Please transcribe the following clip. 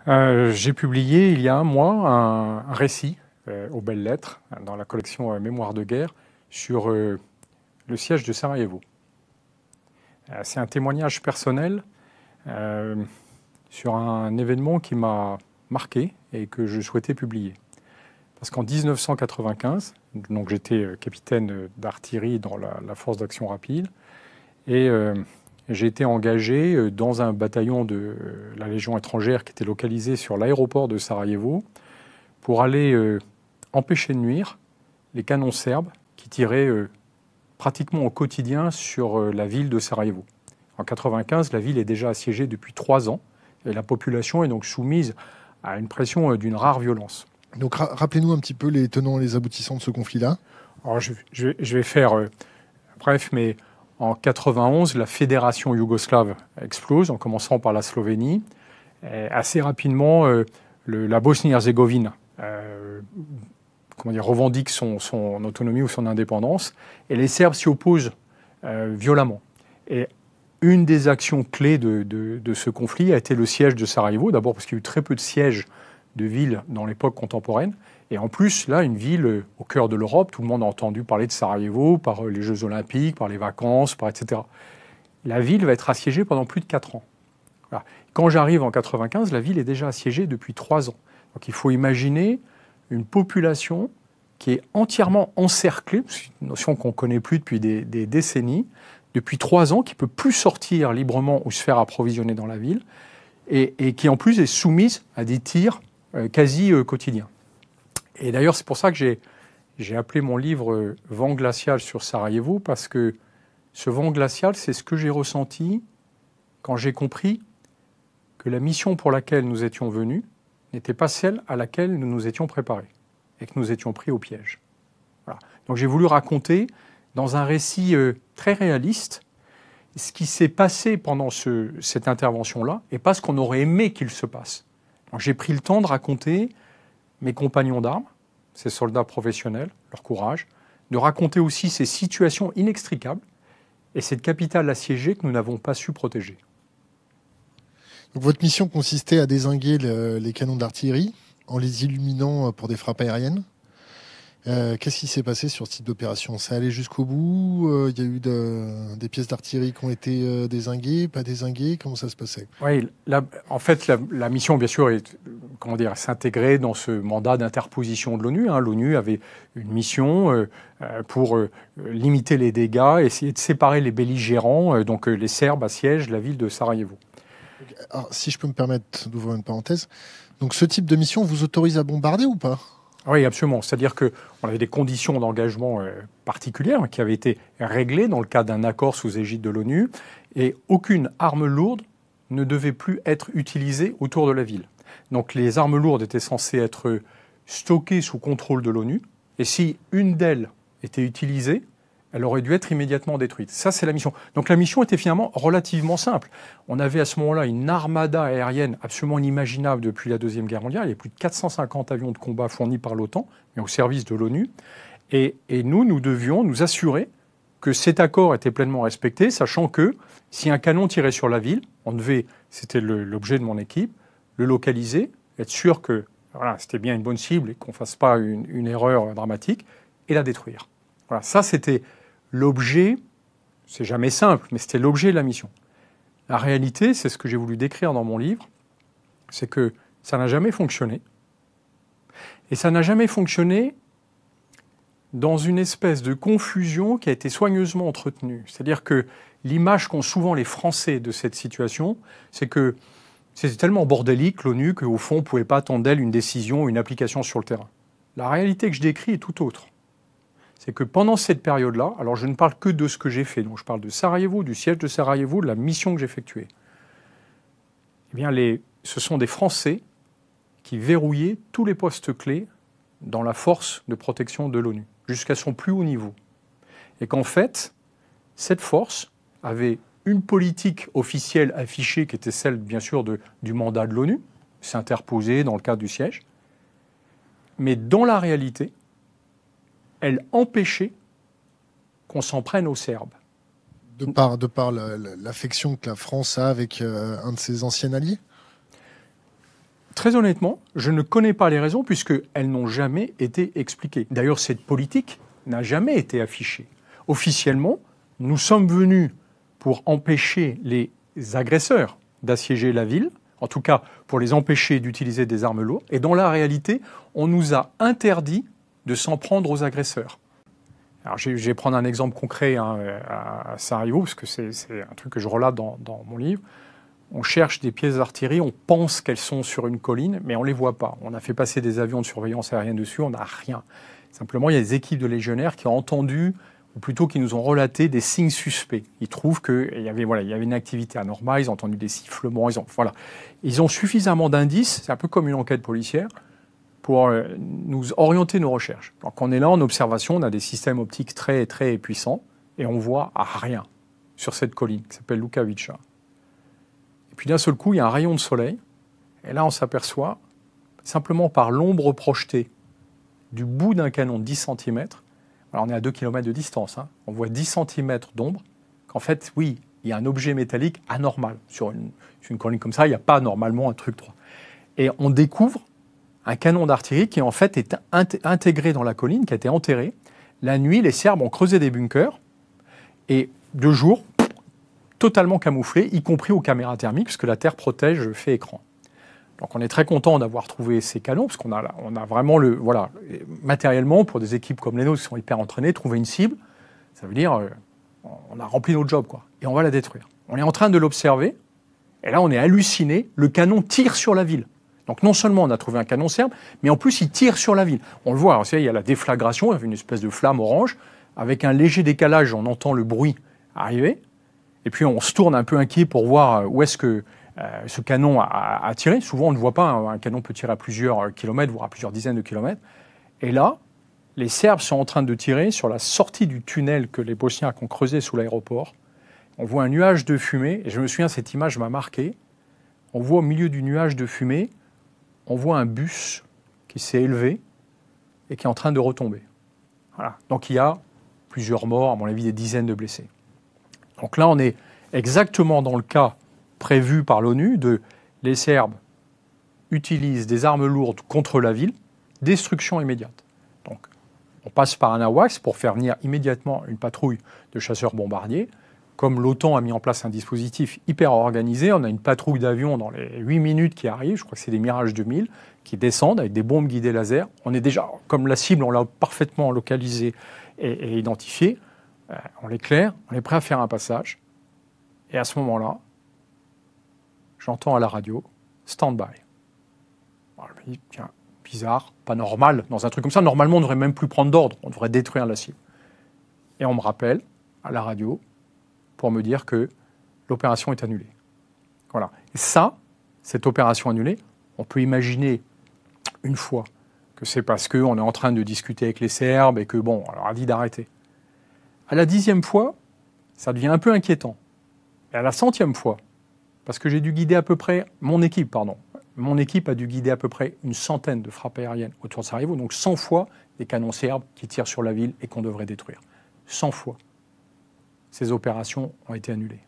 J'ai publié il y a un mois un récit aux belles lettres dans la collection Mémoires de guerre sur le siège de Sarajevo. C'est un témoignage personnel sur un événement qui m'a marqué et que je souhaitais publier. Parce qu'en 1995, donc j'étais capitaine d'artillerie dans la force d'action rapide et j'ai été engagé dans un bataillon de la Légion étrangère qui était localisé sur l'aéroport de Sarajevo pour aller empêcher de nuire les canons serbes qui tiraient pratiquement au quotidien sur la ville de Sarajevo. En 1995, la ville est déjà assiégée depuis 3 ans et la population est donc soumise à une pression d'une rare violence. Donc rappelez-nous un petit peu les tenants et les aboutissants de ce conflit-là. Alors, je vais faire bref, mais en 91, la fédération yougoslave explose, en commençant par la Slovénie. Assez rapidement, la Bosnie-Herzégovine revendique son autonomie ou son indépendance, et les Serbes s'y opposent violemment. Et une des actions clés de ce conflit a été le siège de Sarajevo, d'abord parce qu'il y a eu très peu de sièges de villes dans l'époque contemporaine, et en plus, là, une ville au cœur de l'Europe, tout le monde a entendu parler de Sarajevo par les Jeux Olympiques, par les vacances, etc. La ville va être assiégée pendant plus de 4 ans. Voilà. Quand j'arrive en 95, la ville est déjà assiégée depuis 3 ans. Donc il faut imaginer une population qui est entièrement encerclée, c'est une notion qu'on ne connaît plus depuis des décennies, depuis 3 ans, qui ne peut plus sortir librement ou se faire approvisionner dans la ville, et qui en plus est soumise à des tirs quasi quotidiens. Et d'ailleurs, c'est pour ça que j'ai appelé mon livre « Vent glacial sur Sarajevo », parce que ce vent glacial, c'est ce que j'ai ressenti quand j'ai compris que la mission pour laquelle nous étions venus n'était pas celle à laquelle nous nous étions préparés et que nous étions pris au piège. Voilà. Donc j'ai voulu raconter, dans un récit très réaliste, ce qui s'est passé pendant cette intervention-là et pas ce qu'on aurait aimé qu'il se passe. Donc j'ai pris le temps de raconter mes compagnons d'armes, ces soldats professionnels, leur courage, de raconter aussi ces situations inextricables et cette capitale assiégée que nous n'avons pas su protéger. Donc, votre mission consistait à dézinguer les canons d'artillerie en les illuminant pour des frappes aériennes. Qu'est-ce qui s'est passé sur ce type d'opération? Ça allait jusqu'au bout? Il y a eu des pièces d'artillerie qui ont été dézinguées, pas dézinguées? Comment ça se passait? Oui, en fait, la mission, bien sûr, s'intégrait dans ce mandat d'interposition de l'ONU. L'ONU avait une mission pour limiter les dégâts, essayer de séparer les belligérants. Donc les Serbes assiègent la ville de Sarajevo. Alors, si je peux me permettre d'ouvrir une parenthèse, donc ce type de mission vous autorise à bombarder ou pas? Oui, absolument. C'est-à-dire qu'on avait des conditions d'engagement particulières qui avaient été réglées dans le cadre d'un accord sous égide de l'ONU, et aucune arme lourde ne devait plus être utilisée autour de la ville. Donc les armes lourdes étaient censées être stockées sous contrôle de l'ONU, et si une d'elles était utilisée, elle aurait dû être immédiatement détruite. Ça, c'est la mission. Donc la mission était finalement relativement simple. On avait à ce moment-là une armada aérienne absolument inimaginable depuis la Deuxième Guerre mondiale. Il y a plus de 450 avions de combat fournis par l'OTAN, mais au service de l'ONU. Et nous devions nous assurer que cet accord était pleinement respecté, sachant que si un canon tirait sur la ville, on devait, c'était l'objet de mon équipe, le localiser, être sûr que c'était bien une bonne cible et qu'on ne fasse pas une erreur dramatique, et la détruire. Voilà, ça c'était l'objet, c'est jamais simple, mais c'était l'objet de la mission. La réalité, c'est ce que j'ai voulu décrire dans mon livre, c'est que ça n'a jamais fonctionné. Et ça n'a jamais fonctionné dans une espèce de confusion qui a été soigneusement entretenue. C'est-à-dire que l'image qu'ont souvent les Français de cette situation, c'est que c'était tellement bordélique, l'ONU, qu'au fond, on ne pouvait pas attendre d'elle une décision ou une application sur le terrain. La réalité que je décris est tout autre. C'est que pendant cette période-là, alors je ne parle que de ce que j'ai fait, donc je parle de Sarajevo, du siège de Sarajevo, de la mission que j'ai effectuée. Eh bien, ce sont des Français qui verrouillaient tous les postes clés dans la force de protection de l'ONU, jusqu'à son plus haut niveau. Et qu'en fait, cette force avait une politique officielle affichée qui était celle, bien sûr, du mandat de l'ONU, s'interposer dans le cadre du siège, mais dans la réalité, elle empêchait qu'on s'en prenne aux Serbes. De par l'affection que la France a avec un de ses anciens alliés? très honnêtement, je ne connais pas les raisons puisqu'elles n'ont jamais été expliquées. D'ailleurs, cette politique n'a jamais été affichée. Officiellement, nous sommes venus pour empêcher les agresseurs d'assiéger la ville, en tout cas pour les empêcher d'utiliser des armes lourdes. Et dans la réalité, on nous a interdit de s'en prendre aux agresseurs. Alors, je vais prendre un exemple concret à Sarajevo, parce que c'est un truc que je relate dans mon livre. On cherche des pièces d'artillerie, on pense qu'elles sont sur une colline, mais on ne les voit pas. On a fait passer des avions de surveillance aérienne dessus, on n'a rien. Simplement, il y a des équipes de légionnaires qui ont entendu, ou plutôt qui nous ont relaté des signes suspects. Ils trouvent qu'il y avait une activité anormale, ils ont entendu des sifflements, ils ont suffisamment d'indices, c'est un peu comme une enquête policière, pour nous orienter nos recherches. Donc on est là en observation, on a des systèmes optiques très, très puissants, et on voit rien sur cette colline qui s'appelle Lukavica. Et puis d'un seul coup, il y a un rayon de soleil, et là on s'aperçoit, simplement par l'ombre projetée du bout d'un canon de 10 cm, alors on est à 2 km de distance, on voit 10 cm d'ombre, qu'en fait, oui, il y a un objet métallique anormal. Sur une colline comme ça, il n'y a pas normalement un truc droit. Et on découvre un canon d'artillerie qui en fait est intégré dans la colline, qui a été enterré. La nuit, les Serbes ont creusé des bunkers, et de jour, totalement camouflés, y compris aux caméras thermiques, puisque la terre protège, fait écran. Donc on est très content d'avoir trouvé ces canons, parce qu'on a vraiment matériellement, pour des équipes comme les nôtres qui sont hyper entraînées, trouver une cible, ça veut dire on a rempli notre job, quoi, et on va la détruire. On est en train de l'observer, et là on est halluciné, le canon tire sur la ville. Donc non seulement on a trouvé un canon serbe, mais en plus il tire sur la ville. On le voit, alors, il y a la déflagration, il y a une espèce de flamme orange, avec un léger décalage, on entend le bruit arriver, et puis on se tourne un peu inquiet pour voir où est-ce que ce canon a tiré. Souvent on ne voit pas, un canon peut tirer à plusieurs kilomètres, voire à plusieurs dizaines de kilomètres. Et là, les Serbes sont en train de tirer sur la sortie du tunnel que les Bosniaques ont creusé sous l'aéroport. On voit un nuage de fumée, et je me souviens, cette image m'a marqué. On voit au milieu du nuage de fumée, on voit un bus qui s'est élevé et qui est en train de retomber. Voilà. Donc il y a plusieurs morts, à mon avis des dizaines de blessés. Donc là, on est exactement dans le cas prévu par l'ONU de les Serbes utilisent des armes lourdes contre la ville, destruction immédiate. Donc on passe par un AWACS pour faire venir immédiatement une patrouille de chasseurs bombardiers. Comme l'OTAN a mis en place un dispositif hyper organisé, on a une patrouille d'avions dans les 8 minutes qui arrive, je crois que c'est des Mirage 2000, qui descendent avec des bombes guidées laser. On est déjà, comme la cible, on l'a parfaitement localisée et identifiée. On l'éclaire, on est prêt à faire un passage. Et à ce moment-là, j'entends à la radio « stand-by ». Alors, je me dis, tiens, bizarre, pas normal. Dans un truc comme ça, normalement, on ne devrait même plus prendre d'ordre. On devrait détruire la cible. Et on me rappelle, à la radio, pour me dire que l'opération est annulée. Voilà. Et ça, cette opération annulée, on peut imaginer une fois que c'est parce qu'on est en train de discuter avec les Serbes et que, bon, on leur a dit d'arrêter. À la 10e fois, ça devient un peu inquiétant. Et à la 100e fois, parce que j'ai dû guider à peu près, mon équipe a dû guider à peu près une centaine de frappes aériennes autour de Sarajevo, donc 100 fois des canons serbes qui tirent sur la ville et qu'on devrait détruire. 100 fois. Ces opérations ont été annulées.